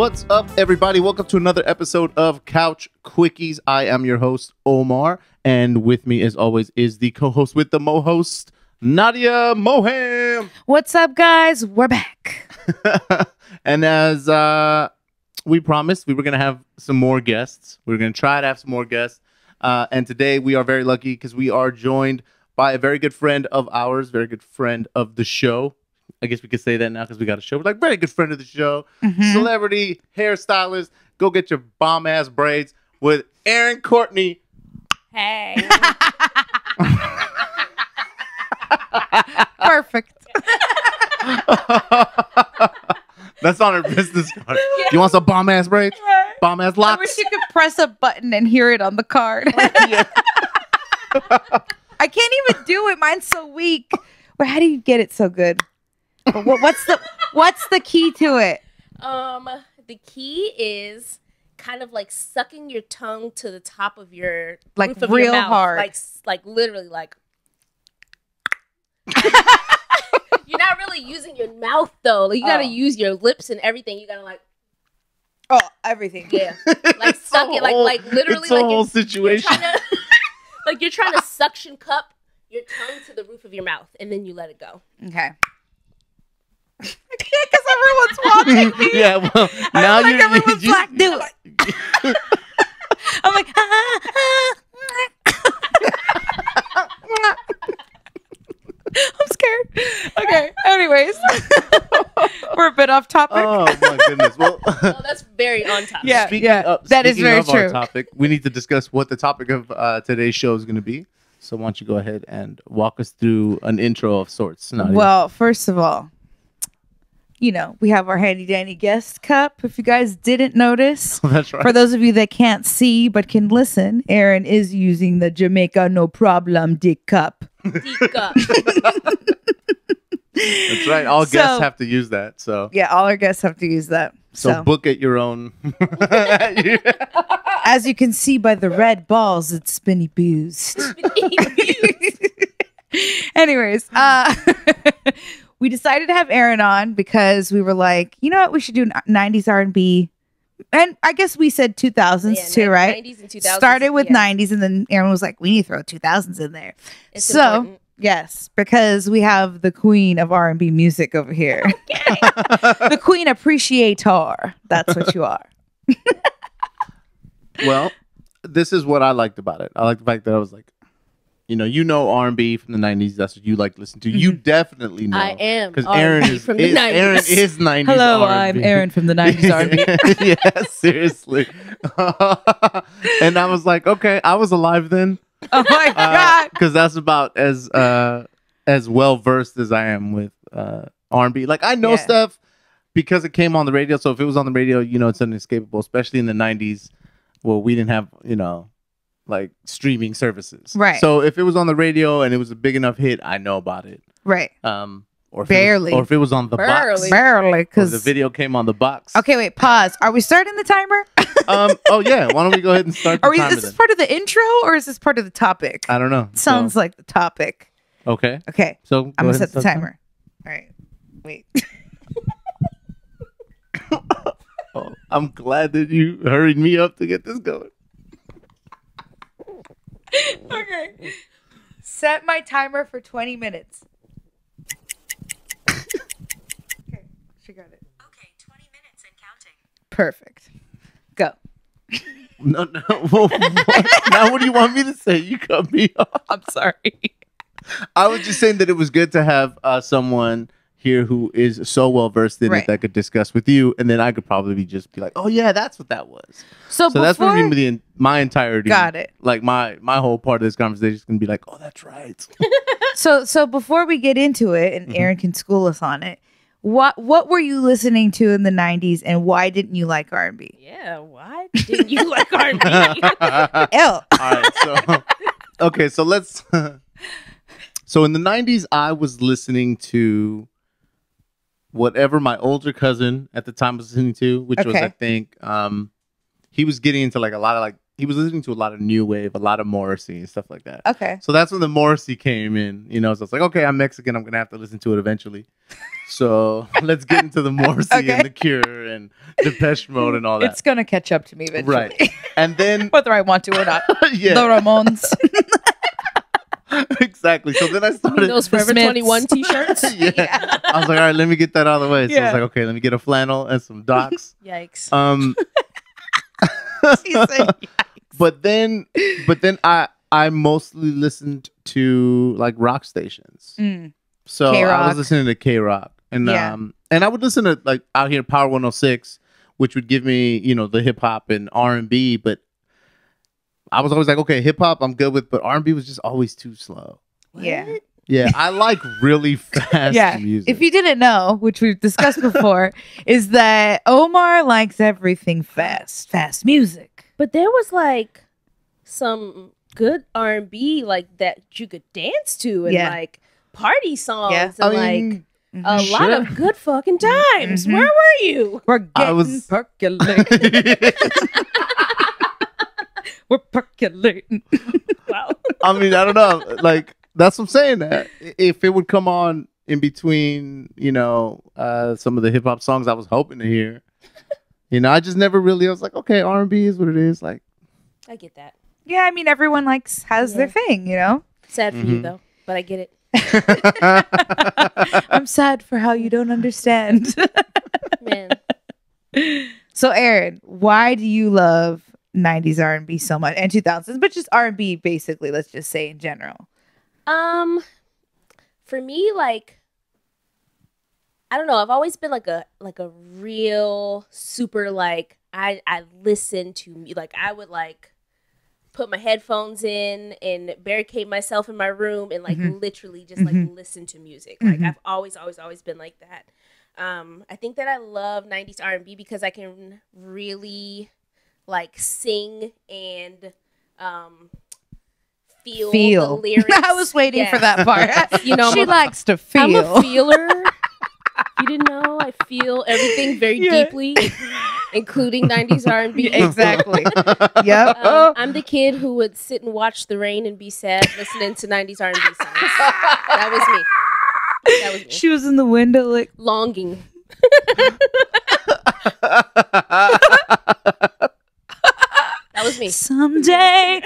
What's up, everybody? Welcome to another episode of Couch Quickies. I am your host, Omar, and with me, as always, is the co-host with the mo-host, Nadia Moham. What's up, guys? We're back. And as we promised, we were going to have some more guests. We were going to try to have some more guests. And today, we are very lucky because we are joined by a very good friend of ours, very good friend of the show. I guess we could say that now because we got a show. We're like, very good friend of the show. Mm-hmm. Celebrity hairstylist. Go get your bomb-ass braids with Erinn Courtney. Hey. Perfect. That's on her business card. Yeah. You want some bomb-ass braids? Right. Bomb-ass locks? I wish you could press a button and hear it on the card. Yeah. I can't even do it. Mine's so weak. But how do you get it so good? But what's the key to it? The key is kind of like sucking your tongue to the top of your like roof of real your mouth. hard, like literally like. You're not really using your mouth though. Like you gotta use your lips and everything. You gotta like. Oh, everything. Yeah, like suck it, like literally, it's a whole situation. You're trying to suction cup your tongue to the roof of your mouth, and then you let it go. Okay. I can't because everyone's watching me. Yeah, well, now like everyone's like, do it. I'm like, I'm scared. Okay. Anyways, we're a bit off topic. Oh my goodness. Well, that's very on topic. Yeah, that is very true. Our topic, we need to discuss what the topic of today's show is going to be. So why don't you go ahead and walk us through an intro of sorts, Nadia? Well, first of all, you know, we have our handy dandy guest cup. If you guys didn't notice, that's right. For those of you that can't see but can listen, Erinn is using the Jamaica No Problem Dick Cup. Dick cup. That's right. All guests have to use that. So yeah, all our guests have to use that. So book at your own. As you can see by the red balls, it's spinny boozed. Anyways, we decided to have Erinn on because we were like, you know what, we should do 90s R&B. And I guess we said 2000s too, right? 90s and 2000s. Started with 90s, and then Erinn was like, we need to throw 2000s in there. It's important. Yes, because we have the queen of R&B music over here. Okay. The queen appreciator. That's what you are. Well, this is what I liked about it. I like the fact that I was like, you know R&B from the 90s. That's what you like to listen to. You definitely know. I am. Because Erinn is from the 90s. Erinn is 90s Hello, R&B. I'm Erinn from the 90s R&B. Yeah, seriously. And I was like, okay, I was alive then. Oh my God. Because that's about as well versed as I am with R&B. Like I know stuff because it came on the radio. So if it was on the radio, it's unescapable, especially in the 90s. Well, we didn't have, like streaming services. Right. So if it was on the radio and it was a big enough hit, I know about it. Right. Or if barely. If it was on the box. Barely. Because the video came on the box. Okay, wait, pause. Are we starting the timer? Oh yeah. Why don't we go ahead and start the timer Is this part of the intro or is this part of the topic? I don't know. Sounds like the topic. Okay. So I'm going to set the timer. All right. Wait. Oh, I'm glad that you hurried me up to get this going. Okay. Set my timer for 20 minutes. Okay, she got it. Okay, 20 minutes and counting. Perfect. Go. No. Well, now what do you want me to say? You cut me off. I'm sorry. I was just saying that it was good to have someone here who is so well versed in it that could discuss with you, and then I could probably just be like, "Oh yeah, that's what that was." So that's going to be my entirety. Got it. Like my whole part of this conversation is going to be like, "Oh, that's right." So before we get into it, and Erinn can school us on it, what were you listening to in the 90s, and why didn't you like R&B? Yeah, why didn't you like R&B? All right. So okay, so let's. So in the 90s, I was listening to whatever my older cousin at the time was listening to, which was, I think, he was getting into like a lot of like he was listening to a lot of new wave, a lot of Morrissey and stuff like that. Okay. So that's when the Morrissey came in, you know. So it's like, okay, I'm Mexican. I'm gonna have to listen to it eventually. So let's get into the Morrissey Okay. and the Cure and Depeche Mode and all that. It's gonna catch up to me eventually. Right. And then Whether I want to or not. yeah, The Ramones. exactly. So then I You mean started. those Forever Smiths. 21 t-shirts? yeah. I was like, all right, let me get that out of the way. So I Yeah. was like, okay, let me get a flannel and some docs. Yikes. She said, but then I mostly listened to like rock stations. mm. So I K-Rock. was listening to K-Rock. And Yeah. and I would listen to like out here Power 106, which would give me, you know, the hip hop and R&B, but I was always like, okay, hip hop I'm good with, but R&B was just always too slow. Yeah. Yeah, I like really fast Yeah. music. If you didn't know, which we've discussed before, is that Omar likes everything fast music. But there was like some good R&B like that you could dance to and Yeah. like party songs Yeah. and like a lot sure. of good fucking times. Mhm. Where were you? We're I getting was- percolating. We're percolating. Wow. I mean, I don't know. Like, that's what I'm saying. That if it would come on in between, you know, some of the hip hop songs I was hoping to hear, you know, I just never really. I was like, okay, R&B is what it is. Like, I get that. Yeah, I mean, everyone has their thing, you know? Sad for you Mhm. though, but I get it. I'm sad for how you don't understand. Man. So, Erinn, why do you love 90s R&B so much and 2000s, but just R&B basically, let's just say in general? For me, like, I don't know. I've always been like a real super like I listen to like I would like put my headphones in and barricade myself in my room and like literally just like listen to music. Like I've always been like that. I think that I love 90s R&B because I can really like sing and feel the lyrics. I was waiting for Yes. that part. You know, she likes to feel. I'm a feeler. You didn't know I feel everything very Yeah. deeply, including 90s R&B. Exactly. Yep. I'm the kid who would sit and watch the rain and be sad listening to 90s R&B songs. That was me. That was me. She was in the window like, Longing. That was me. someday.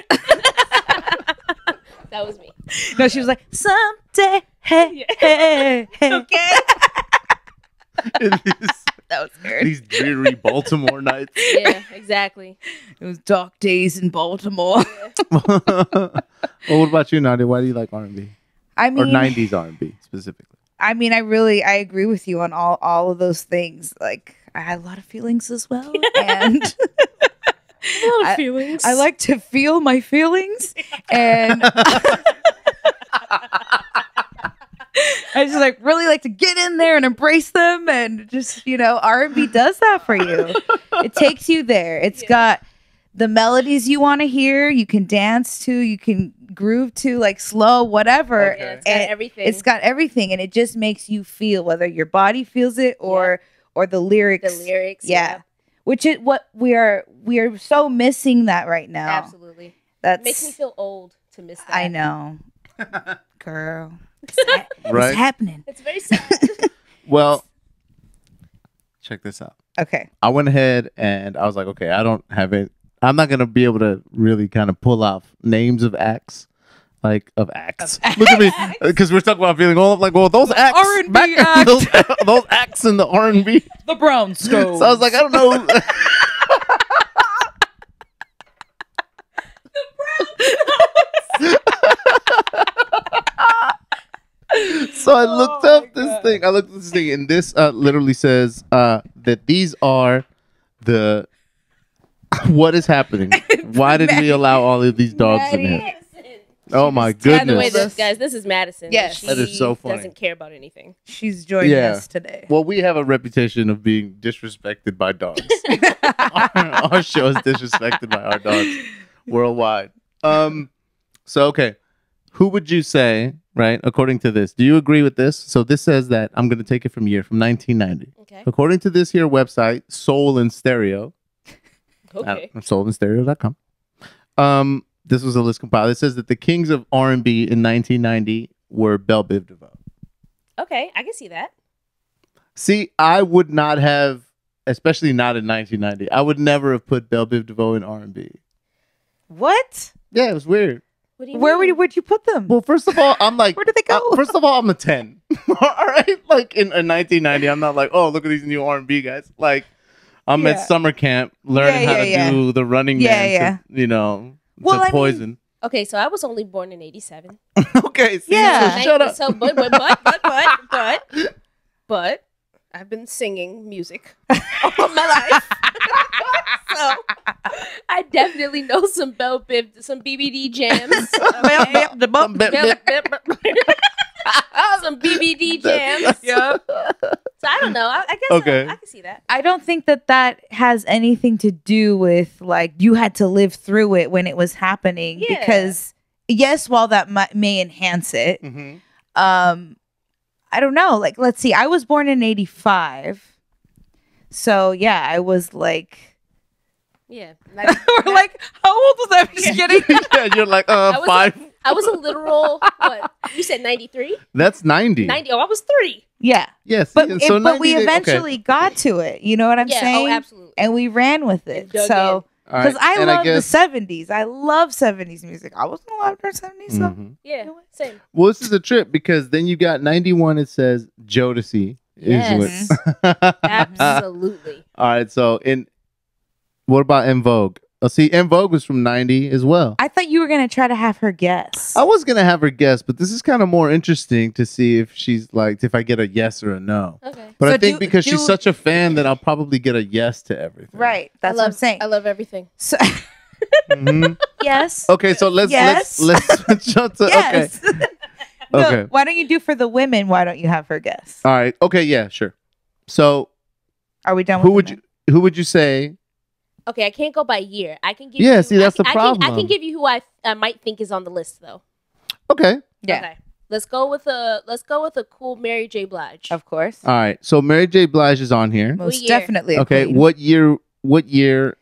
That was me. No, she was like, someday. Hey, hey, hey. Okay. That was weird. these dreary Baltimore nights. Yeah, exactly. It was dark days in Baltimore. Well, what about you, Nadia? Why do you like R&B I or mean, 90s R&B specifically? I agree with you on all of those things. Like, I had a lot of feelings as well, and A lot of feelings. I like to feel my feelings, and I just like really like to get in there and embrace them, and just, you know, R&B does that for you. It takes you there. It's got the melodies you want to hear. You can dance to. You can groove to, like slow, whatever. Okay. Yeah, it's got And everything. It's got everything, and it just makes you feel, whether your body feels it or the lyrics. the lyrics. Yeah. Which is what we are so missing that right now. Absolutely. That's Makes me feel old to miss that. I know. Girl. Right? It's happening. It's very sad. Well, check this out. Okay. I went ahead and I was like, okay, I don't have it. I'm not gonna be able to really kind of pull off names of acts, like of acts. Look at me, because we're talking about feeling old. Like, well, those acts, R&B back act. those acts in the R&B. The Brownstones. So I was like, I don't know. So I looked up this thing. I looked at this thing, and this literally says that these are the. What is happening? Why did we allow all of these dogs in here? Oh my By the way, goodness! this is Madison. Yes. She That is so funny. doesn't care about anything. She's joining Yeah. us today. Well, we have a reputation of being disrespected by dogs. our show is disrespected by our dogs worldwide. So okay, who would you say, right? According to this, do you agree with this? So this says that I'm going to take it from 1990. Okay. According to this here website, Soul in Stereo, Okay. soulandstereo.com, This was a list compiled. It says that the kings of R&B in 1990 were Bell Biv DeVoe. Okay, I can see that. See, I would not have, especially not in 1990. I would never have put Bell Biv DeVoe in R&B. What? Yeah, it was weird. What do you Where mean? would you put them? Well, first of all, I'm like, Where did they go? First of all, I'm a 10. All right, like in 1990, I'm not like, oh, look at these new R&B guys. Like, I'm at Yeah. summer camp learning how to do the Running Man. To, Well, I mean- Poison. Okay, so I was only born in 87. Okay, see, Yeah. so shut up. So, but I've been singing music all my life. So I definitely know some Bell Biv, some BBD jams. Okay? Some BBD jams. Yeah. So I don't know. I guess Okay. I can see that. I don't think that has anything to do with like you had to live through it when it was happening. Yeah. Because yes, while that may enhance it, Mhm. I don't know. Like, let's see. I was born in 85. So yeah, I was like, Yeah. we're like, how old was I? I'm just kidding. Yeah, you're like, was 5. I was a literal, what? You said 93? That's 90. 90. Oh, I was 3. Yeah. Yes. But, so but we 90 eventually got to it. You know what I'm Yeah. saying? Oh, absolutely. And we ran with it. And dug So, in. All right, because I and love guess- the 70s. I love 70s music. I wasn't allowed during 70s. So. Mhm. Yeah. You know what? Same. Well, this is a trip because then you got 91. It says Jodeci. Yes. What- Absolutely. All right. So what about En Vogue? Oh, see, En Vogue was from 90 as well. I thought you were going to try to have her guess. I was gonna have her guess, but this is kind of more interesting to see if she's like if I get a yes or a no. Okay. But So I think do- because do- she's such a fan that I'll probably get a yes to everything. Right. That's what I'm saying. I love everything. So, Mhm. yes. Okay, so let's Yes. let's switch up to Yes. No, Okay. why don't you do for the women? Why don't you have her guess? All right. Okay, yeah, sure. So Are we done who with would who would you say? Okay, I can't go by year. I can give Yeah, you. see, that's the I problem. can give you who I might think is on the list though. Okay. Yeah. Okay. Let's go with a cool Mary J. Blige. Of course. All right. So Mary J. Blige is on here. Most year? definitely. a Okay. queen. What year?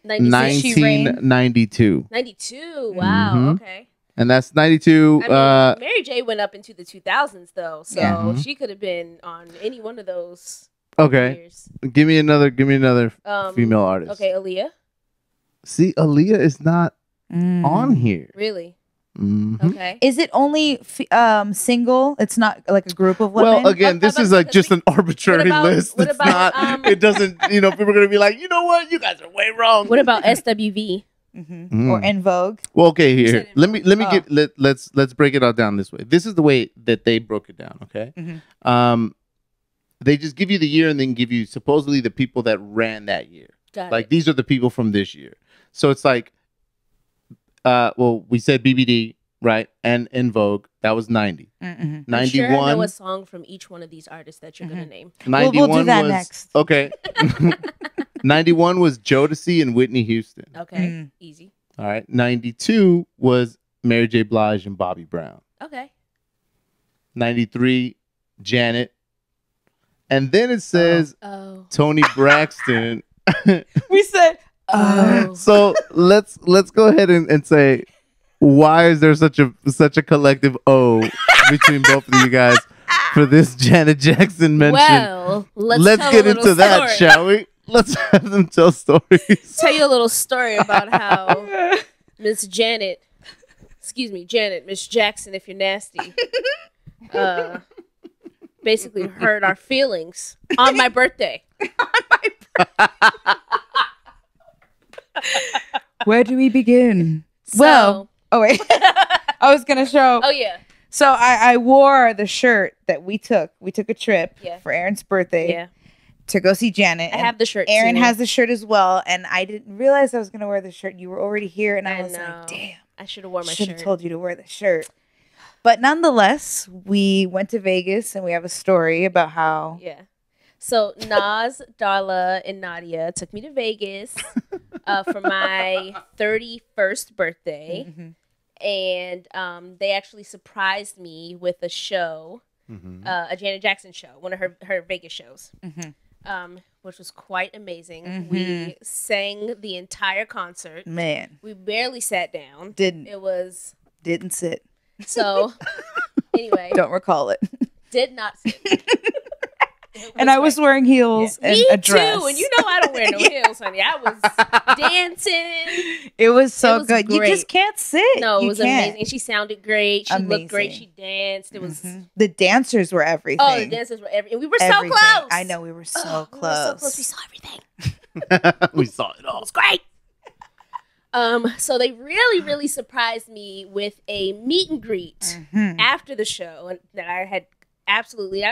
96. She reigned- 1992. 92. Wow. Mhm. Okay. And that's 92. I mean, Mary J. went up into the 2000s though, so Yeah. Mhm. she could have been on any one of those Okay. years. Give me another Um, female artist. Okay, Aaliyah. See, Aaliyah is not Mm. on here. Really? Mhm. Okay. Is it only single? It's not like a group of women. Well, again, What this about- is like just an arbitrary what about- list. what It's about, not. It doesn't. People are gonna be like, you know what? You guys are way wrong. What about SWV? Mm. Or In Vogue. Well, okay, here. said Let me Oh. let's break it all down this way. This is the way that they broke it down. Okay. Mhm. They just give you the year and then give you supposedly the people that ran that year. Got Like it. these are the people from this year. So it's like, well, we said BBD, right? And In Vogue, that was 90. Mm-mm. I'm sure I know 91. a song from each one of these artists that you're gonna name. 91 We'll do that was next. okay. 91 was Jodeci and Whitney Houston. Okay, Mm. easy. All right. 92 was Mary J. Blige and Bobby Brown. Okay. 93, Janet. And then it says Oh. Tony Braxton. We said. Oh. So let's go ahead and say, why is there such a collective O between both of you guys for this Janet Jackson mention? Well, let's tell get a little into that, story. shall we? Let's have them tell stories. Tell you a little story about how Miss Janet, Miss Jackson, if you're nasty, basically hurt our feelings on my birthday. Where do we begin? So- Well, oh wait, I was gonna show. Oh yeah, So I wore the shirt that we took. We took a trip Yeah. for Erin's birthday yeah. to go see Janet. I and have the shirt. Erin too. has the shirt as well, and I didn't realize I was gonna wear the shirt. You were already here, and I I was know. like, "Damn, I should have worn my should have shirt. told you to wear the shirt." But nonetheless, we went to Vegas, and we have a story about how. Yeah. So Nas, Darla, and Nadia took me to Vegas for my 31st birthday. Mhm. And they actually surprised me with a show, Mhm. a Janet Jackson show, one of her Vegas shows. Mhm. which was quite amazing. Mhm. We sang the entire concert. Man, We barely sat down. didn't sit. So anyway, Don't recall it. did not sit. And I was wearing heels and Me a dress. too, and you know I don't wear no heels, honey. I was dancing. It was so It was good. You great. just can't sit. No, it You was can't. amazing. She sounded great. She looked great. Amazing. She danced. It was The dancers were everything. oh, the dancers were and we were Everything. so close. I know we were so Oh, close. We were so close. We saw everything. We saw it It all. was great. So they really surprised me with a meet and greet Mhm. after the show, and that I had absolutely.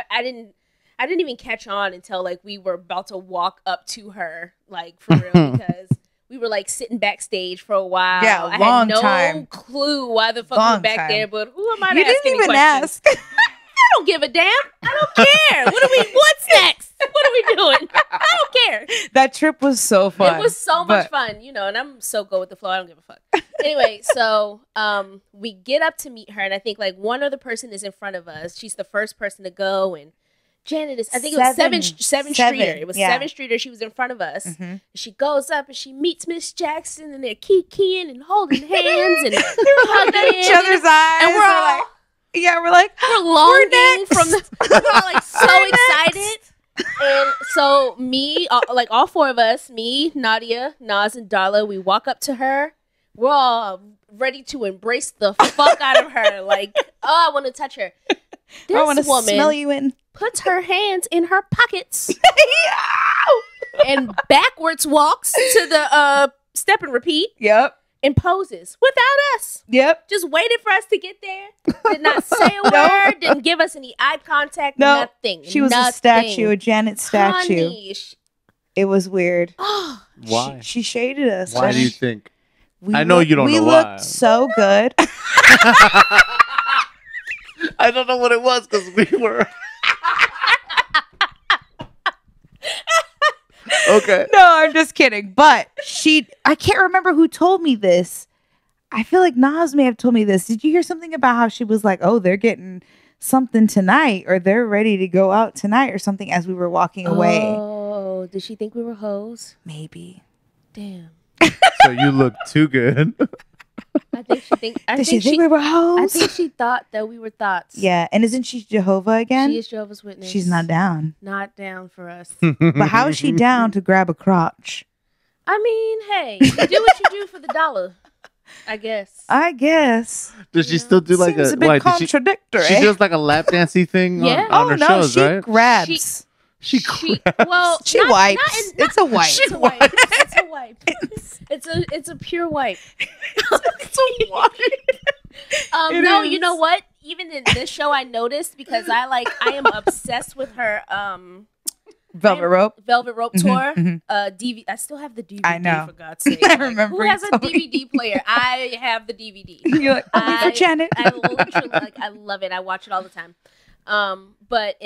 I didn't even catch on until like we were about to walk up to her, like for real, because we were like sitting backstage for a while. Yeah, I long had no time. clue why the fuck we Long were back time. there, but who am I to You ask didn't any even questions? ask. I don't give a damn. I don't care. What's next? What are we doing? I don't care. That trip was so fun. It was so much but- fun, and I'm so go with the flow. I don't give a fuck. Anyway, so we get up to meet her, and I think like one other person is in front of us. She's the first person to go, and Janet is. I think it was seven Streeter. It was yeah. 7 Streeter. She was in front of us. Mhm. She goes up and she meets Miss Jackson, and they're kikiing and holding hands and hugging each other's eyes. and we're all like, yeah, we're like, we're longing next. from the. We're all like so excited. And so me, like all 4 of us, me, Nadia, Nas, and Darla, we walk up to her. We're all ready to embrace the fuck out of her. Like, oh, I want to touch her. This I want to woman smell you in. puts her hands in her pockets and backwards walks to the step and repeat Yep. and poses without us. Yep. Just waited for us to get there. Did not say a word. Didn't give us any eye contact. No. Nothing. She was nothing. a statue, a Janet statue. Honey, It was weird. oh, Why? She shaded us. Why do you think? We I know you don't we know looked why. so good. I don't know what it was because we were. Okay. No, I'm just kidding. But I can't remember who told me this. I feel like Nas may have told me this. Did you hear something about how she was like, oh, they're getting something tonight or they're ready to go out tonight or something as we were walking away? Oh, did she think we were hoes? Maybe. Damn. So you look too good. I think she think. Did she think we were hoes? I think she thought that we were thoughts. Yeah. And isn't she Jehovah again? She is Jehovah's Witness. She's not down. Not down for us. But how is she down to grab a crotch? I mean, hey, you do what you do for the dollar. I guess. I guess. Does she still do like Seems a bit why, did contradictory. she does like a lap dancey thing Yeah. on her no, shows, she right? grabs. She Well, She not- wipes. not in- It's a wipe. It's a wipe. It's a wipe. It's a pure wipe. It's a wipe. It No, is. you know what? Even in this show, I noticed because I am obsessed with her Velvet rope. Velvet Rope Mhm, tour. mhm. DVD. I still have the DVD. I know. For God's sake. I remember Who you has a told me. DVD player? I have the DVD. You're like, only for Janet. I literally I love it. I watch it all the time. But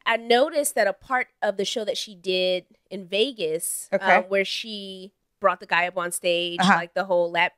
I noticed that a part of the show that she did in Vegas, Okay. where she brought the guy up on stage, Uh-huh. like the whole lap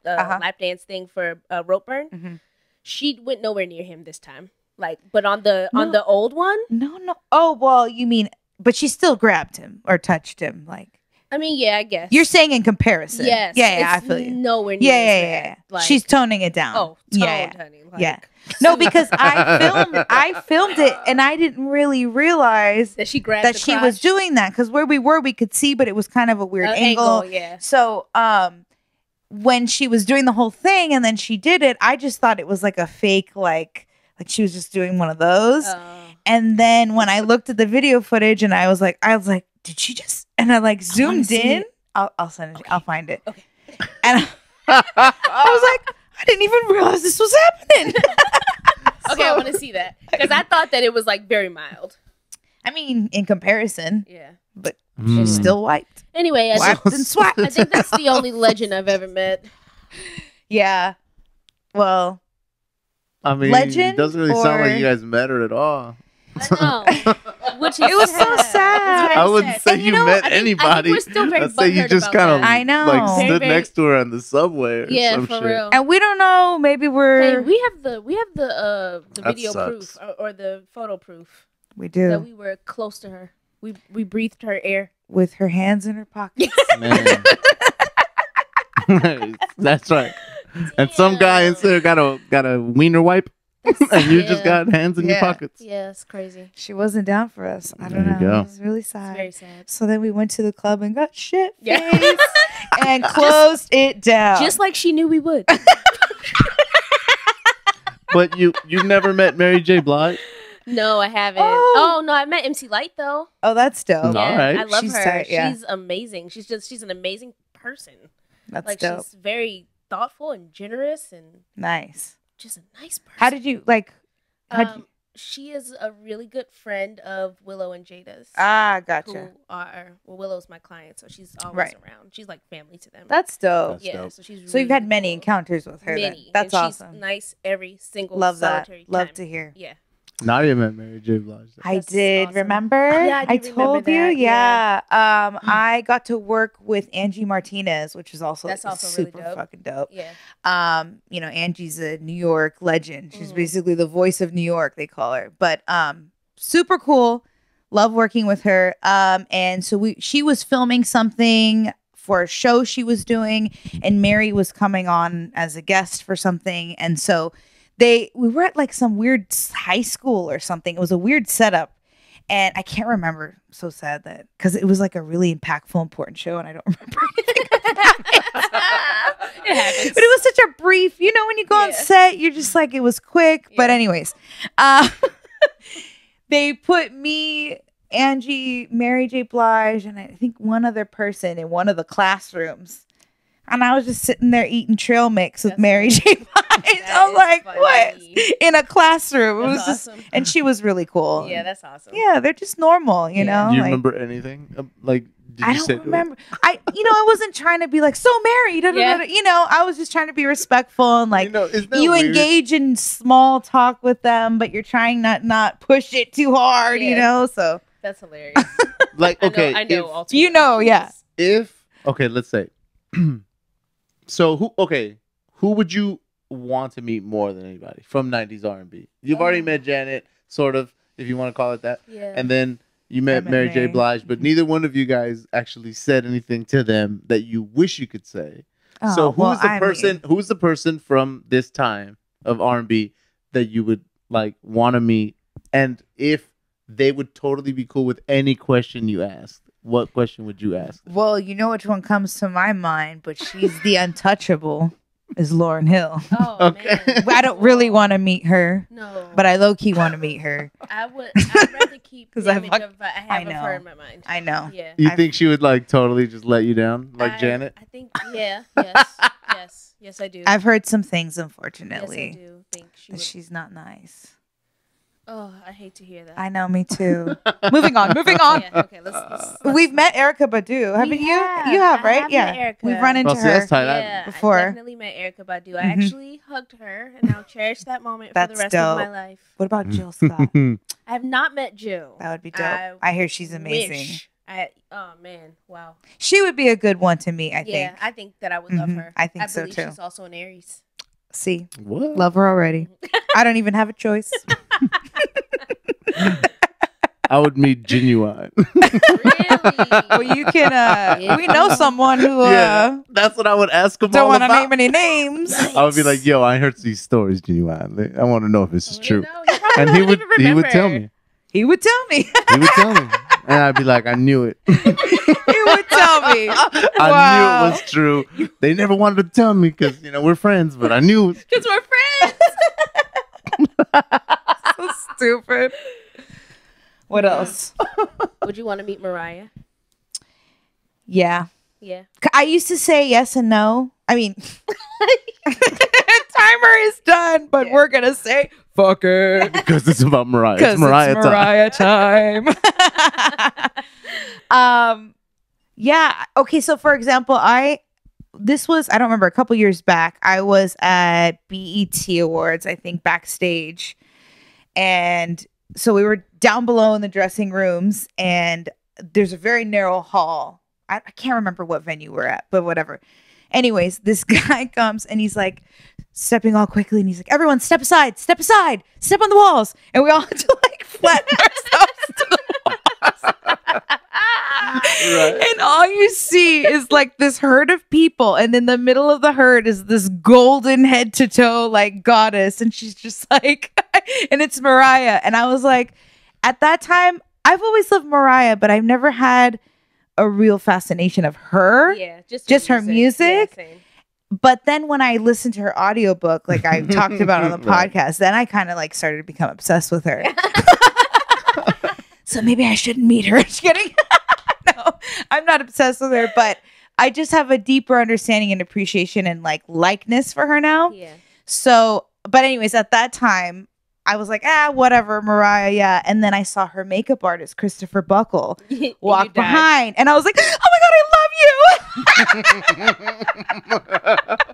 dance thing for rope burn. Mhm. She went nowhere near him this time. Like, but on the No. old one, No. Oh, well, you mean, but she still grabbed him or touched him. Like, I mean, yeah, I guess you're saying in comparison. yes, Yeah, I it's feel you. nowhere near. Yeah, as yeah. bad. Like, She's toning it down. toned, yeah. honey. Like, Yeah. No, because I filmed it and I didn't really realize that she grabbed that the she was crotch. doing that because where we were, we could see, but it was kind of a weird angle. Yeah. So, when she was doing the whole thing and then she did it, I just thought it was like a fake, like she was just doing one of those. And then when I looked at the video footage and I was like, did she just? And I like zoomed see in. it. I'll send it. Okay. I'll find it. Okay. And I was like, I didn't even realize this was happening. Okay, I want to see that because I thought that it was like very mild. I mean, in comparison, Yeah. but Mm. she's still wiped. Anyway, Wiped and swapped. I think that's the only legend I've ever met. Yeah. Well, I mean, Legend it doesn't really sound or- like you guys met her at all. I know. Which is It was so sad. It's very I wouldn't sad. say And you you know, met I think anybody. we're still very I'd say you butthurt just about kind of that. I know. like Very, stood very- next to her on the subway. Or Yeah, some for shit. real. and we don't know. Maybe Hey, we're we have the That video sucks. proof or the photo proof we that do. we were close to her. We breathed her air. with her hands in her pockets. Man. That's right. And some guy instead got a wiener wipe, and you just got hands in your Yeah. pockets. Yeah, it's crazy. She wasn't down for us. I don't There know. you go. It was really It's sad. very sad. So then we went to the club and got shit Yeah. faced and closed it down. Just like she knew we would. But you've never met Mary J. Blige? No, I haven't. Oh. Oh no, I met MC Light though. Oh, that's dope. No. All right. I love She's her. tight, yeah. She's amazing. She's an amazing person. That's Like dope. she's very thoughtful and generous and Nice. just a nice person. How did you like? She is a really good friend of Willow and Jada's. Gotcha. Who are Willow's my client, so she's always Right. around. She's like family to them. That's dope. That's yeah, dope. so she's. So you've really had many cool. encounters with her. Then. Many. That's and awesome. She's nice every single Love that. solitary Love time. to hear. Yeah. Nadia met Mary J. Blige. I That's did. awesome. Remember? Yeah, I do remember told you. that, Yeah. yeah. I got to work with Angie Martinez, which is also That's like, also really super dope. fucking dope. Yeah. Angie's a New York legend. She's Mhm. basically the voice of New York, they call her. But super cool. Love working with her. And so she was filming something for a show she was doing, and Mary was coming on as a guest for something. And so we were at like some weird high school or something. It was a weird setup. And I can't remember. I'm so sad that because it was like a really impactful, important show, and I don't remember anything about it. It happens. But it was such a brief, when you go on Yeah. set, you're just like, it was quick. But Yeah. anyways, they put me, Angie, Mary J. Blige, and I think one other person in one of the classrooms. And I was just sitting there eating trail mix with That's Mary J. Blige. That I was is like, funny. what? In a classroom. It That's was just, awesome. and she was really cool. Yeah, that's awesome. Yeah, they're just normal, you Yeah. know? Do you like, remember anything? Like, did I you say don't remember. I wasn't trying to be like, so Mary, da, da, da, da. I was just trying to be respectful and like, isn't that you weird? engage in small talk with them, but you're trying not push it too hard, Yeah. So That's hilarious. Like, okay, I know all too you well. know, yeah. if okay, let's say. So who would you want to meet more than anybody from 90s R&B? You've already met Janet, sort of, if you want to call it that, Yeah. and then you met met Mary J. Mary. Blige, but neither one of you guys actually said anything to them that you wish you could say. So who's the person from this time of R&B that you would like want to meet, and if they would totally be cool with any question you asked, what question would you ask them? Well, you know which one comes to my mind, but she's the untouchable, is Lauryn Hill. Oh, Okay. man. I don't really want to meet her, No. but I low-key want to meet her. I'd rather keep 'Cause the I image fuck- of I have of know. her in my mind. I know. Yeah. You I- think she would like totally just let you down, like Janet? I think, yes, I do. I've heard some things, yes, I unfortunately, do think she that would. she's not nice. Oh, I hate to hear that. I know, me too. Moving on. Yeah, okay, let's We've met Erica Badu, haven't you? have. You have, I right? have yeah. met Erica. We've run into Oh, see, that's her. tight. Yeah, before. I definitely met Erica Badu. I Mhm. actually hugged her, and I'll cherish that moment for That's the rest of my dope. life. What about Jill Scott? I have not met Jill. That would be dope. I hear she's amazing. Oh man, wow. She would be a good one to meet, I Yeah, think. I think that I would love Mhm, her. I think so, believe too. She's also an Aries. See, What? love her already. I don't even have a choice. I would meet Genuine. Really? Well, you can. We know someone who Yeah, that's what I would ask him. don't all want to about. name any names. I would be like, "Yo, I heard these stories, Genuine. I want to know if this is You true." know, you probably And he wouldn't would even tell remember. me. He would tell me. He would tell me, and I'd be like, "I knew it. He would tell me. I Wow. knew it was true." They never wanted to tell me because we're friends, but I knew it. Because we're friends. So stupid. What else? Would you want to meet Mariah? Yeah. Yeah. I used to say yes and no. I mean, timer is done, but we're going to say fuck it. Because it's about Mariah. Because It's Mariah time. Mariah time. Yeah. Okay. So, for example, this was, I don't remember, a couple years back. I was at BET Awards, I think, backstage. And so we were down below in the dressing rooms, and there's a very narrow hall. I can't remember what venue we're at, but whatever. Anyways, this guy comes and he's like stepping all quickly, and he's like, everyone step aside, step on the walls. And we all had to like flatten ourselves to the walls. And all you see is like this herd of people, and in the middle of the herd is this golden head to toe like goddess, and she's just like, and it's Mariah. And I was like, at that time, I've always loved Mariah, but I've never had a real fascination of her. Yeah, just her music. Yeah, same. But then when I listened to her audiobook, like I talked about on the podcast, then I kind of like started to become obsessed with her. So maybe I shouldn't meet her. Just kidding. No, I'm not obsessed with her, but I just have a deeper understanding and appreciation and like likeness for her now. Yeah. So, but anyways, at that time, I was like, whatever, Mariah, yeah. And then I saw her makeup artist, Christopher Buckle, walk behind. And I was like, oh my God, I love you.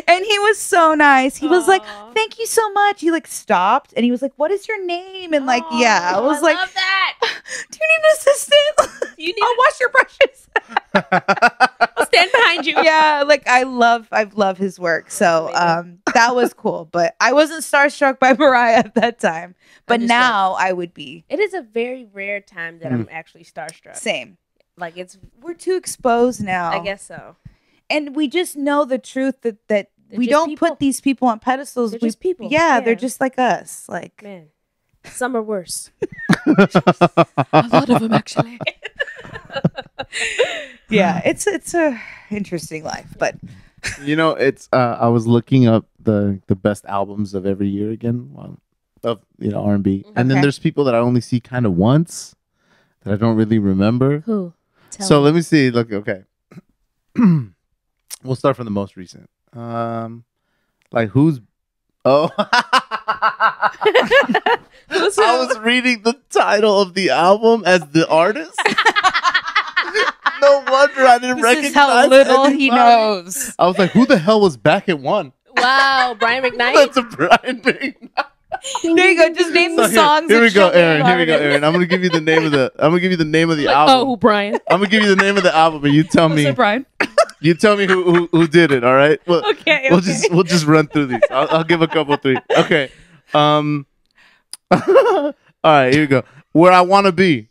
And he was so nice. He was like, thank you so much. He like stopped and he was like, what is your name? And like, I was like, love that. do you need an assistant? I'll wash your brushes. I'll stand behind you. Yeah, like I love his work. So that was cool. But I wasn't starstruck by Mariah at that time. But now I would be. It is a very rare time that I'm actually starstruck. Same. Like We're too exposed now. I guess so. And we just know the truth that we just don't people. put these people on pedestals. They're just people. Yeah, they're just like us. Like, man, some are worse. a lot of them actually. Yeah, it's a interesting life, but it's I was looking up the best albums of every year again of R&B, and then there's people that I only see kind of once that I don't really remember. Who? Let me see. Look, okay. We'll start from the most recent. Like who's? Oh, I was reading the title of the album as the artist. No wonder I didn't recognize. This is how little anybody. he knows. I was like, who the hell was back at one? Wow, Brian McKnight. That's a Brian McKnight. There you go. Just name the songs. Here we go, that show Erinn. Here we go, Erinn. I'm gonna give you the name of the album. Oh, Brian. I'm gonna give you the name of the album, and you tell me. Brian? You tell me who did it. All right. Well, Okay. We'll just run through these. I'll give a couple, three. Okay. All right. Here we go. Where I Want to Be.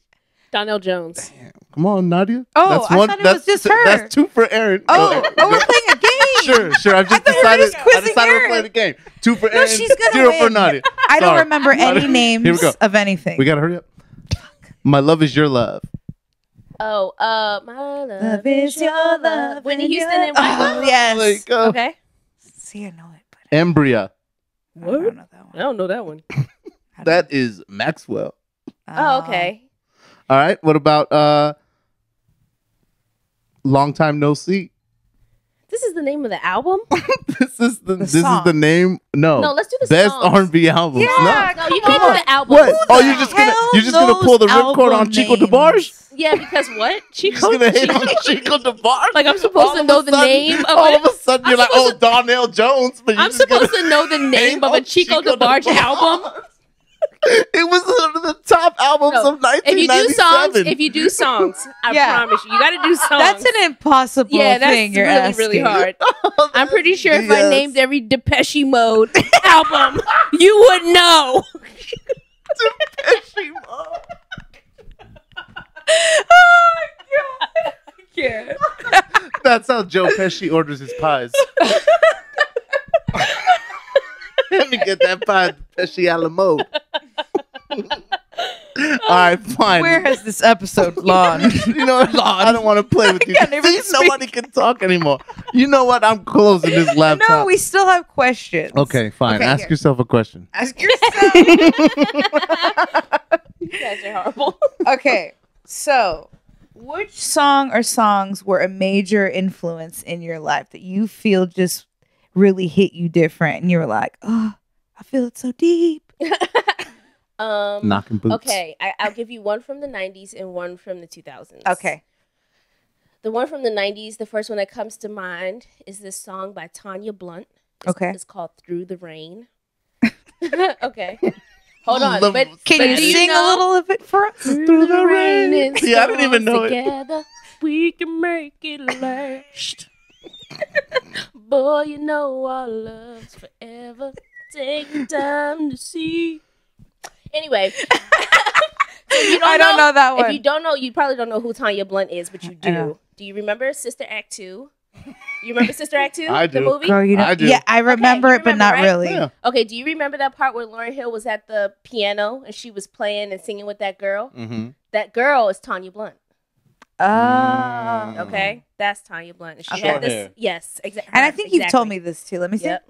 Donnell Jones. Damn. Come on, Nadia. Oh, I thought it was just her. That's two for Erinn. Oh, we're playing a game. Sure. I've just I thought we were decided. just quizzing we're Erinn. playing the game. 2 for No, Erinn. she's gonna 0 for win. Nadia. I don't Sorry. remember any names Here we go. of anything. We gotta hurry up. My Love Is Your Love. Oh, my love is your love. Whitney Houston and White Oh, Love. yes. There you go. Okay. See, I know it, but Embrya. I don't know that one. I don't know that one. That is Maxwell. Oh, okay. All right. What about Long Time No See? This is the name of the album? This is the song. name. No, No, let's do the best songs. R&B albums. Yeah, No, you come can't do on. the album. What? Who Oh, the you're just hell gonna pull the knows ripcord on album Chico names? DeBarge? Yeah, because what? You're just gonna hate on Chico DeBarge? Like, I'm supposed All to of know a the sudden- name of all it? of a sudden, you're I'm like, oh, supposed Donnell Jones, but you're I'm just gonna supposed to know the name hate of a on Chico DeBarge album. It was one of the top albums No, of 1997. If you do songs, I Yeah. promise you gotta do songs. That's an impossible yeah, that's thing you're really, asking. really hard. I'm pretty sure if I Yes. named every Depeche Mode album, you would know. Depeche Mode. Oh my god! I can't. That's how Joe Pesci orders his pies. Let me get that pie, Pesci a la mode. All right, fine. Where has this episode gone? You know what? I don't want to play with you. can't even See, nobody can talk anymore. You know what? I'm closing this laptop. No, we still have questions. Okay, fine. Okay, Ask here. yourself a question. Ask yourself. You guys are horrible. Okay, so which song or songs were a major influence in your life that you feel just really hit you different, and you were like, "Oh, I feel it so deep." Knocking boots. Okay, I'll give you one from the 90s and one from the 2000s. Okay, The one from the 90s, the first one that comes to mind is this song by Tanya Blunt. Okay. It's called Through the Rain. Okay. Hold on. Love- But can but you do sing know a little of it for us? Through the rain and Yeah, I didn't even storms know it. together, we can make it last. Boy, you know our love's forever. Take the time to see. Anyway, I don't know that one. If you don't know, you probably don't know who Tanya Blunt is, but you I know. do. Do you remember Sister Act 2? You remember Sister Act 2? I The do. movie? Girl, you know, I do. yeah, I remember you it, but remember, not right? really. Yeah. Okay, do you remember that part where Lauryn Hill was at the piano and she was playing and singing with that girl? Mm-hmm. That girl is Tanya Blunt. Oh. Okay, that's Tanya Blunt. And she Short had this. hair. Yes, exactly. And I think you've told me this too. Let me see. Yep.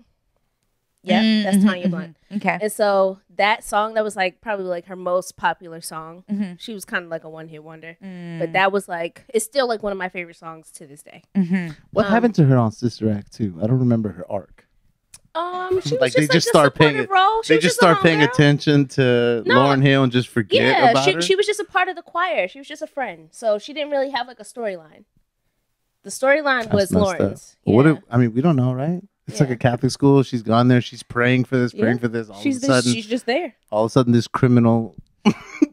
Yep, that's Tanya Blunt. Okay. And so that song, that was like probably like her most popular song. Mhm. She was kind of like a one-hit wonder. Mm. But that was like, it's still like one of my favorite songs to this day. Mhm. What happened to her on Sister Act 2? I don't remember her arc. She was Like, just they like just a start paying supportive role. She They was just a start paying homegirl. attention to No. Lauryn Hill and just forget Yeah, about her. she was just a part of the choir. She was just a friend. So she didn't really have like a storyline. The storyline That's was messed up. Lauren's. Well, what Yeah. I mean, we don't know, right? It's like Yeah. a Catholic school. She's gone there. She's praying for this, praying Yeah. for this. All She's of a sudden, she's just there. this criminal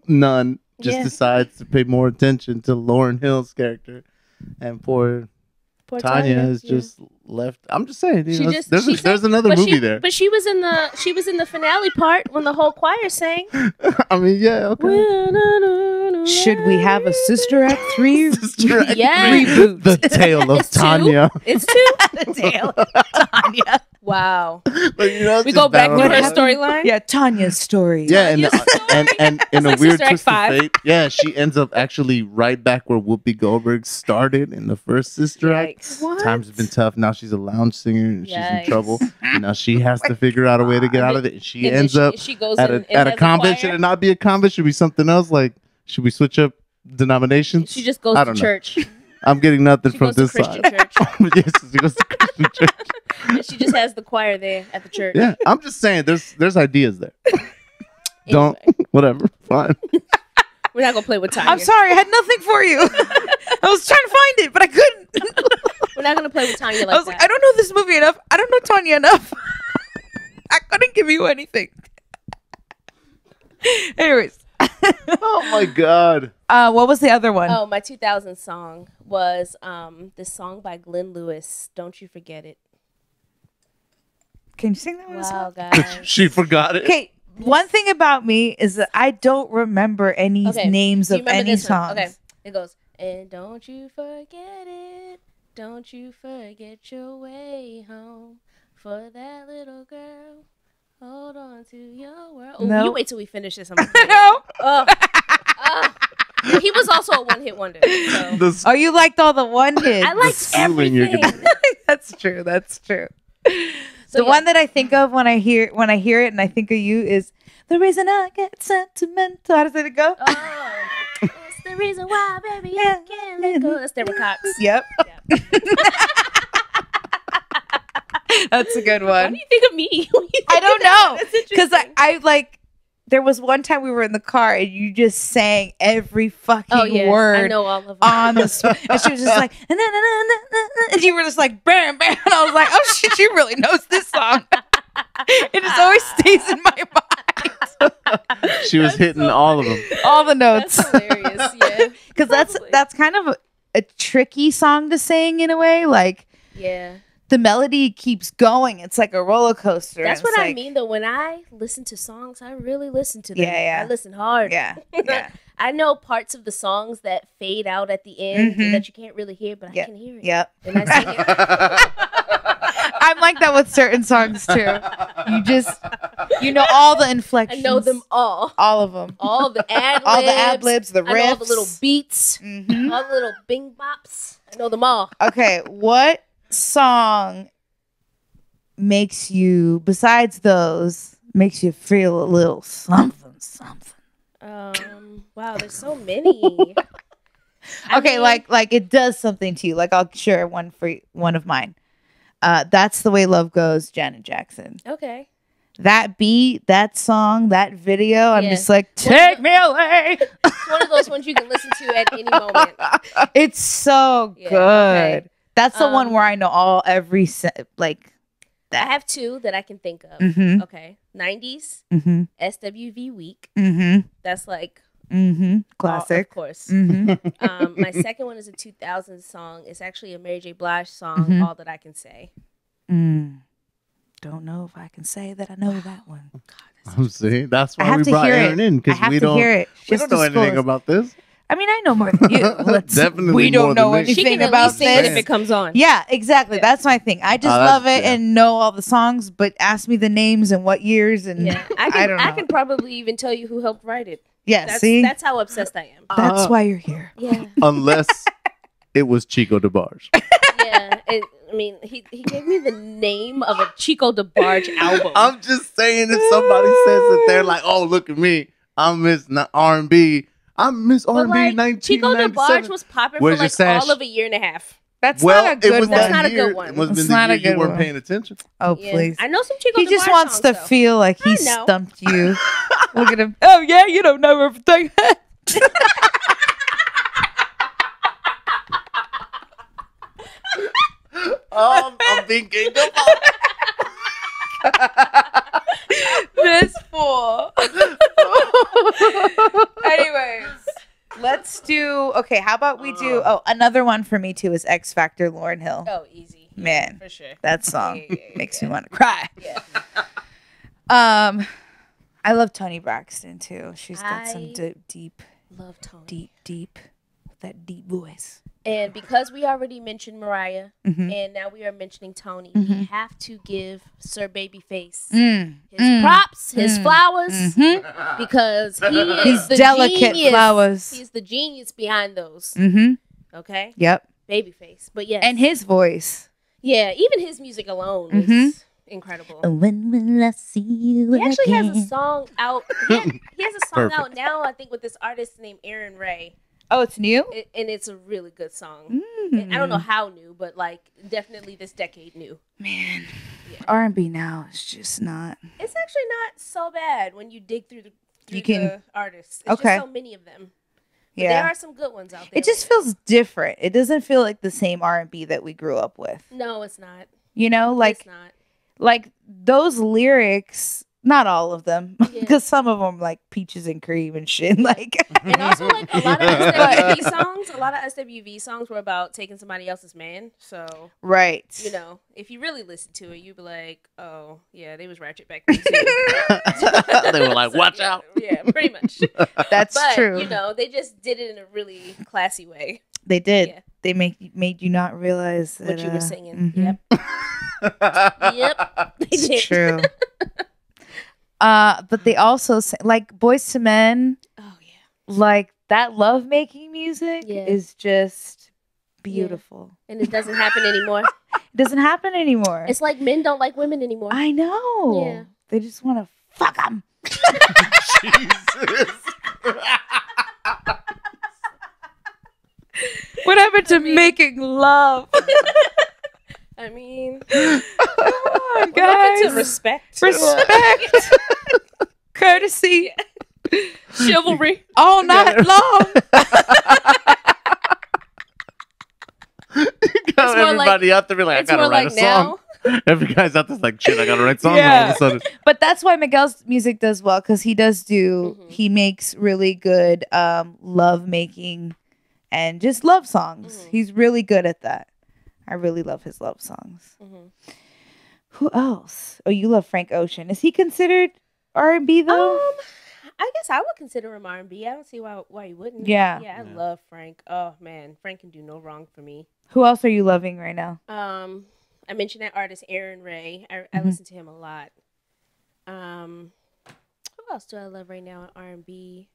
nun just Yeah. decides to pay more attention to Lauryn Hill's character, and poor Poor Tanya is yeah. just left. I'm just saying, you She know, just- there's she sang- another But movie she, there. But she was in the finale part when the whole choir sang. I mean, yeah, okay. Should we have a Sister Act 3 Sister Act Yes. reboot? The tale of It's two. Tanya. It's two. The tale of Tanya. Wow. But, you know, it's We just go back bad to on her that. story. Yeah, Tanya's story. Yeah, and in a like weird Sister Act twist of 5. fate, yeah, she ends up actually right back where Whoopi Goldberg started in the first Sister Act. Yikes. What? Times have been tough. Now she's a lounge singer and she's in Yikes. trouble. And now she has to figure out a way to get out of it. And she And then ends up she goes at in and a has convent. choir. Should it not be a convent? Should it be something else? Like, should we switch up denominations? She just goes I to don't know. church. I'm getting nothing She from goes to this Christian side. church. Yes, she goes to Christian church. And she just has the choir there at the church. Yeah, I'm just saying, there's ideas there. Don't Anyway, whatever. Fine. we're not gonna play with Tanya. I'm sorry, I had nothing for you. I was trying to find it, but I couldn't. We're not gonna play with Tanya like I was that. like, I don't know this movie enough. I don't know Tanya enough. I couldn't give you anything. Anyways, Oh my god. what was the other one? Oh, my 2000 song was this song by Glenn Lewis. Don't you forget it. Can you sing that one? Wow, guys. She forgot it. Okay, one thing about me is that I don't remember any Okay, names do you of remember any this one? songs. Okay, it goes. And don't you forget it. Don't you forget your way home for that little girl. Hold on to your world. Oh, No. you wait till we finish this. I'm gonna play it. No. Oh. He was also a one-hit wonder. So. The Oh, you liked all the one hits. I liked ceiling you're everything. That's true. That's true. So, The yeah. one that I think of when I hear it and I think of you is the reason I get sentimental. How does it go? Oh, that's the reason why, baby, I can't let go. That's Deborah Cox. Yep. That's a good Why one. do you think of me? when you think I don't of that? know. That's Because interesting. I like, there was one time we were in the car and you just sang every fucking word I know all of them. on the and she was just like, "Na, na, na, na, na," and you were just like, bam, bam. And I was like, oh shit, she really knows this song. It just always stays in my mind. She was hitting all of them. All the notes. That's hilarious. Yeah, Because Probably. that's kind of a tricky song to sing in a way. Like yeah. the melody keeps going. It's like a roller coaster. That's and what it's I like- mean. Though when I listen to songs, I really listen to them. Yeah, yeah. I listen hard. Yeah. Yeah. I know parts of the songs that fade out at the end Mhm. that you can't really hear, but Yeah. I can hear it. Yep. And I sing it. I'm like that with certain songs too. You know all the I inflections. know them all. All of them. All the ad libs. All the ad libs, the riffs. I know all the little beats. Mhm. All the little bing bops. I know them all. Okay, what song makes you, besides those, makes you feel a little something? Wow, there's so many. I Okay, mean, like it does something to you. Like I'll share one of mine. That's the way love goes, Janet Jackson. Okay. That beat, that song, that video, I'm Yeah. just like, take me away. It's one of those ones you can listen to at any moment. It's so Yeah, good. okay. That's the one Um, where I know like I have two that I can think of. Mhm. Okay. 90s, mm-hmm, SWV Week. mm-hmm, That's like mm-hmm. Of Classic. course. Mm-hmm. My second one is a 2000s song. It's actually a Mary J. Blige song, Mhm. All That I Can Say. Mm. don't know if I can say that I know that one. See, that's I why have we to brought hear Erinn it. in I because have we to don't hear it. we Just don't know anything disclose. about this. I mean, I know more than you. Definitely we more don't know than me. She anything can at about least sing it this. if it comes on. Yeah, exactly. Yeah. That's my thing. I just Oh, that's love it fair. and know all the songs, but ask me the names and what years and Yeah, I don't know. I can probably even tell you who helped write it. Yeah, see, That's how obsessed I am. that's why you're here. Yeah, Unless it was Chico DeBarge. yeah. I mean, he gave me the name of a Chico DeBarge album. I'm just saying if somebody says that they're like, oh, look at me, I'm Miss R&B. I'm Miss But R&B like, Chico 1997. DeBarge was popping for Where's your like sash? all of a year and a half. That's Well, not a good it was one. That's that not a year. good one. It must have It's been not the a year you good weren't one. paying attention. Oh, Yeah. please. I know some Chico He just DeBarge wants songs, to though. feel like he I know. stumped you. Look at him. Oh, yeah, you don't know everything. I'm thinking. This fool. Anyways, let's do. Okay, how about we do? Oh, another one for me too is X Factor, Lauryn Hill. Oh, easy. Yeah, Man, for sure. that song Yeah, makes me want to cry. Yeah. I love Toni Braxton too. She's got some I deep, Love Tony. that deep voice. And because we already mentioned Mariah, Mhm. and now we are mentioning Tony, Mhm. we have to give Sir Babyface Mm. his props, his flowers, Mhm. because he is These the delicate genius. flowers. He's the genius behind those. Mm-hmm. Okay, Yep. Babyface. But yes, And his voice. yeah, even his music alone Mhm. is incredible. When will I see you He actually again? has a song out. He has a song out Perfect. now, I think, with this artist named Erinn Ray. Oh, it's new? And it's a really good song. Mm. I don't know how new, but like definitely this decade new. Man, Yeah. R&B now is just not. It's actually not so bad when you dig through You can- the artists. It's Okay. just so many of them. But Yeah. there are some good ones out there. It just feels different. It doesn't feel like the same R&B that we grew up with. No, it's not. You know, It's like not. those lyrics, not all of them, Yeah. because some of them like peaches and cream and shit. Like, And also like a lot of SWV songs. A lot of SWV songs were about taking somebody else's man. So right. you know, if you really listen to it, you'd be like, oh yeah, they was ratchet back then too. They were like, So, watch yeah, out. Yeah, pretty much. That's But true. you know, they just did it in a really classy way. They did. Yeah. They made you not realize that, What you were singing. mhm. Yep. Yep. They It's did. true. But they also like Boys to Men, Oh yeah. like that love making music Yeah. is just beautiful. And it doesn't happen anymore. It doesn't happen anymore. It's like men don't like women anymore. I know. Yeah. They just want to fuck them. Jesus. What happened to mean- making love? I mean, Come on, what happened to guys. respect? Respect, courtesy, Chivalry. all night long. Got more everybody out there be like, I It's gotta more write like a song. now. Every guy's out there's like, shit, I gotta write songs. Yeah. All of a sudden, But that's why Miguel's music does well, because he does do Mhm. he makes really good love making and just love songs. Mhm. He's really good at that. I really love his love songs. Mhm. Who else? Oh, you love Frank Ocean. Is he considered R&B though? I guess I would consider him R&B. I don't see why you wouldn't. Yeah. Yeah, I Yeah. love Frank. Oh man, Frank can do no wrong for me. Who else are you loving right now? I mentioned that artist Erinn Ray. I Mhm. listen to him a lot. Who else do I love right now in R&B?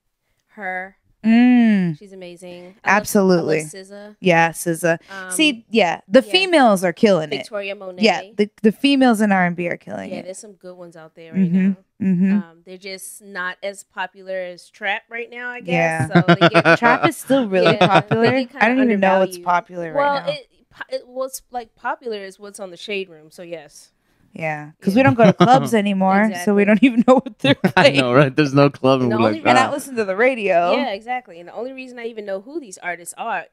Her. She's amazing. Absolutely. I love SZA. Yeah, SZA. See, yeah, the yeah. females are killing Victoria Monet. it. Yeah, the females in R&B are killing Yeah, it. there's some good ones out there right Mhm. now. Mm-hmm. They're just not as popular as trap right now, I Yeah. guess. So they get Trap is still really Yeah, popular. they get kinda I don't even know what's undervalued. popular well, right now. what's like popular is what's on the shade room. So yes, Yeah, because Yeah. we don't go to clubs anymore, so we Exactly. don't even know what they're I playing. know, right? There's no club, and And we're the like, only And I ah. listen to the radio. yeah, exactly. And the only reason I even know who these artists are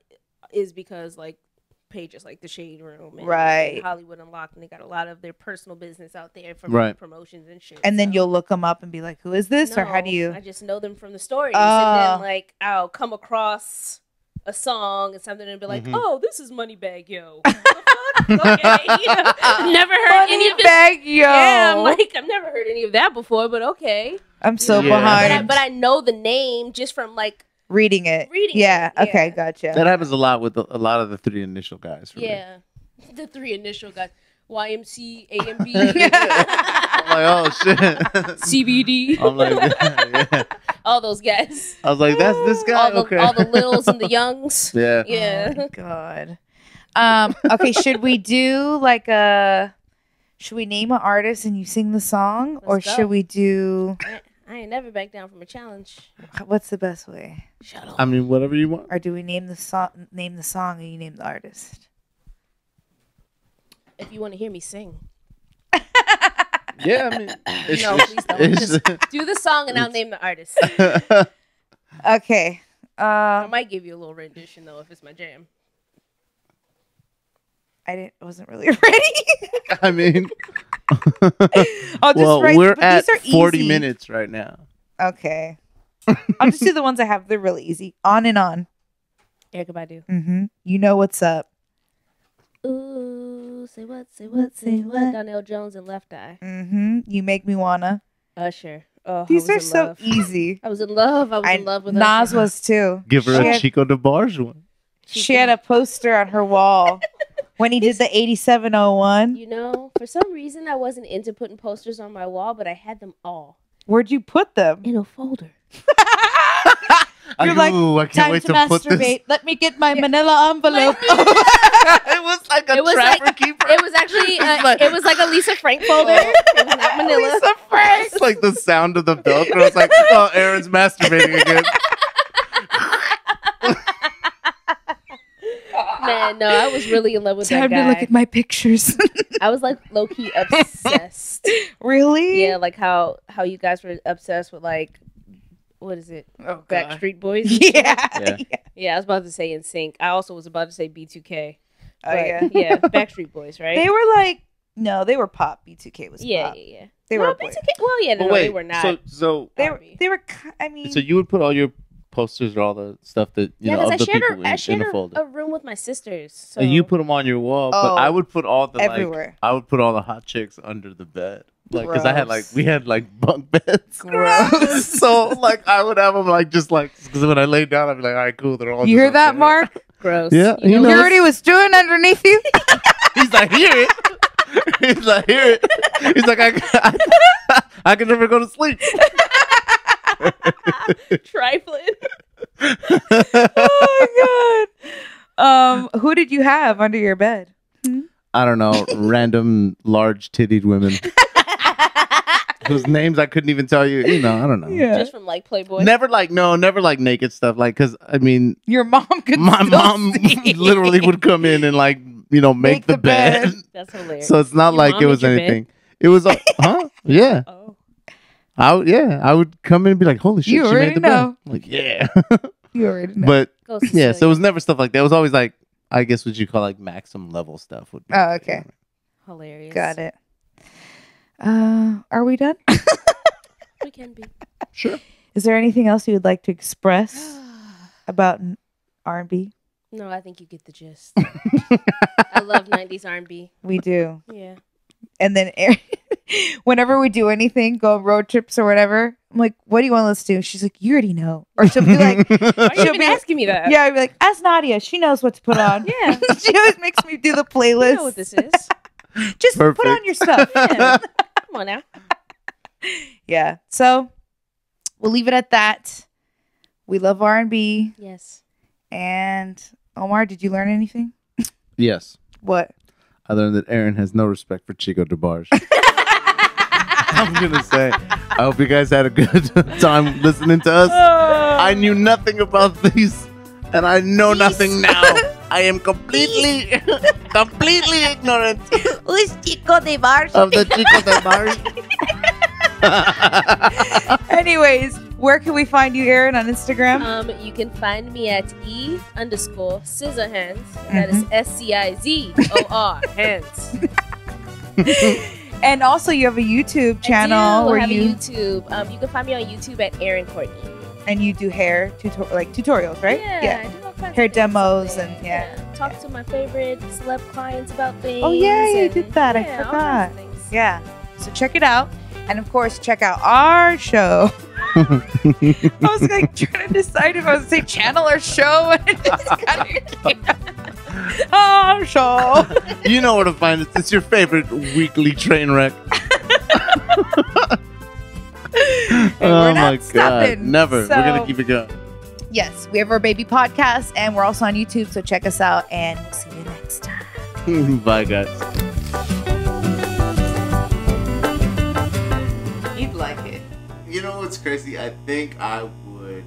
is because like pages like the Shade Room, and Right. Hollywood Unlocked, and they got a lot of their personal business out there from Right. promotions and shit. And then so- you'll look them up and be like, "Who is this?" Or how do No, you? I just know them from the stories, Oh. and then like I'll come across a song and something and be like, Mhm. "Oh, this is Moneybag Yo." What the fuck? Okay. Never heard any Money of this. bag, yo. Yeah, I'm like, I've never heard any of that before, but okay. I'm so Yeah. behind. But I know the name just from like, reading it. Yeah. it, Okay. yeah. Gotcha. That happens a lot with a lot of the three initial guys. For me. yeah, the three initial guys, YMC, A and B, I'm like, oh shit. CBD, I'm like, yeah. all those guys. I was like, that's this guy. All the littles and the youngs. Yeah. Yeah. Oh my God. Okay. Should we do like should we name an artist and you sing the song, or Let's go. should we do? I ain't never back down from a challenge. What's the best way? Shut up. I mean, whatever you want. Or do we name the song? Name the song, and you name the artist. If you want to hear me sing, Yeah, I mean, no, please don't. Just do the song and I'll name the artist. Okay. I might give you a little rendition though if it's my jam. Wasn't really ready. I mean, I'll just well, write. we're but at these are 40 easy. minutes right now. Okay. I'll just do the ones I have. They're really easy. On and on. Erykah Badu. Mm-hmm. You know what's up. Ooh, say what, say what, say what. Donnell Jones and Left Eye. Mm-hmm. You make me wanna. Usher. Oh, These I are was in so love. easy. I was in love. I was in love with Nas Usher. was too. Give her She a had- Chico DeBarge one. She had a poster on her wall when he did the 8701. You know, for some reason I wasn't into putting posters on my wall, but I had them all Where'd you put them? in a folder. You're like, I can't time wait to to put this. masturbate. Let me get my manila envelope. It was like a It was trapper like- keeper. It was actually it was like a Lisa Frank folder. It was not Manila. Lisa Frank. It's like the sound of the Velcro. It's like, oh, Erin's masturbating again. Man, no, I was really in love with Time that guy. to look at my pictures. I was like low key obsessed. Really? Yeah, like how you guys were obsessed with like, what is it? Oh, God. Backstreet Boys. Yeah. Yeah, I was about to say NSYNC. I also was about to say B2K. Oh, yeah. Yeah, Backstreet Boys, right? They were like, no, they were pop. B2K was yeah, pop. yeah. They No, were boys. B2K. Well, yeah, no, But wait, they were not. So They were, I mean, so you would put all your posters or all the stuff that you yeah, know of because the I shared, people I in shared the folder. a room with my sisters. So And you put them on your wall, but Oh, I would put all the everywhere. like, I would put all the hot chicks under the bed, like because I had like Gross. we had like bunk beds. Gross. So like I would have them like just like because when I lay down I'd be like, all right, cool, they're all. you just hear up that, there. Mark? gross. Yeah, You he know, knows. You heard he was doing underneath you? He's like, hear it. He's like, hear it. He's like, I can never go to sleep. trifling. Oh my God. Who did you have under your bed? I don't know, random large tittied women whose names I couldn't even tell you. You know, I don't know. Yeah. Just from like Playboy. Never like naked stuff. Like, cause I mean, Your mom could my still mom see. literally would come in and like, you know, make the bed. That's hilarious. So it's not Your like mom it was made your anything. It was, huh? Yeah. Oh. I would come in and be like, holy shit, You she already made the know. bed. Like, yeah. You already know. But Go yeah, Cecilia. so it was never stuff like that. It was always like, I guess what you call like maximum level stuff. Would be Oh, okay. Hilarious. Got it. Are we done? We can be. Sure. Is there anything else you would like to express about R&B? No, I think you get the gist. I love 90s R&B. We do. Yeah. And then whenever we do anything, go on road trips or whatever, I'm like, what do you want to listen to? She's like, you already know. Or she'll be like, Why are you She'll even be- asking me that? yeah, I'd be like, ask Nadia. She knows what to put on. Yeah. She always makes me do the playlist. You know what this is. Just put Perfect. on your stuff. Yeah. Come on now. Yeah. So we'll leave it at that. We love R&B. Yes. And Omar, did you learn anything? Yes. What? Other than that, Erinn has no respect for Chico DeBarge. I'm gonna say, I hope you guys had a good time listening to us. I knew nothing about these, and I know nothing now. I am completely ignorant Who's Chico de Bars? of the Chico DeBarge. Anyways, where can we find you, Erinn, on Instagram? You can find me at E_Scissorhands. That is SCIZOR hands. And also, you have a YouTube I channel do where have a you YouTube. You can find me on YouTube at Erinn Courtney. and you do hair tutorials, right? Yeah. I do all kinds Hair of things on demos there. and yeah. talk to my favorite celeb clients about things. Oh yeah, you and- did that. I yeah, all forgot. kinds of things. Yeah. So check it out. And of course, check out our show. I was like trying to decide if I was going to say channel or show. And it just got our show. You know where to find us. It's your favorite weekly train wreck. we're Oh not my god. stopping. Never. So- We're going to keep it going. Yes, we have our baby podcast and we're also on YouTube. So check us out and we'll see you next time. Bye, guys. You'd like it. You know what's crazy? I think I would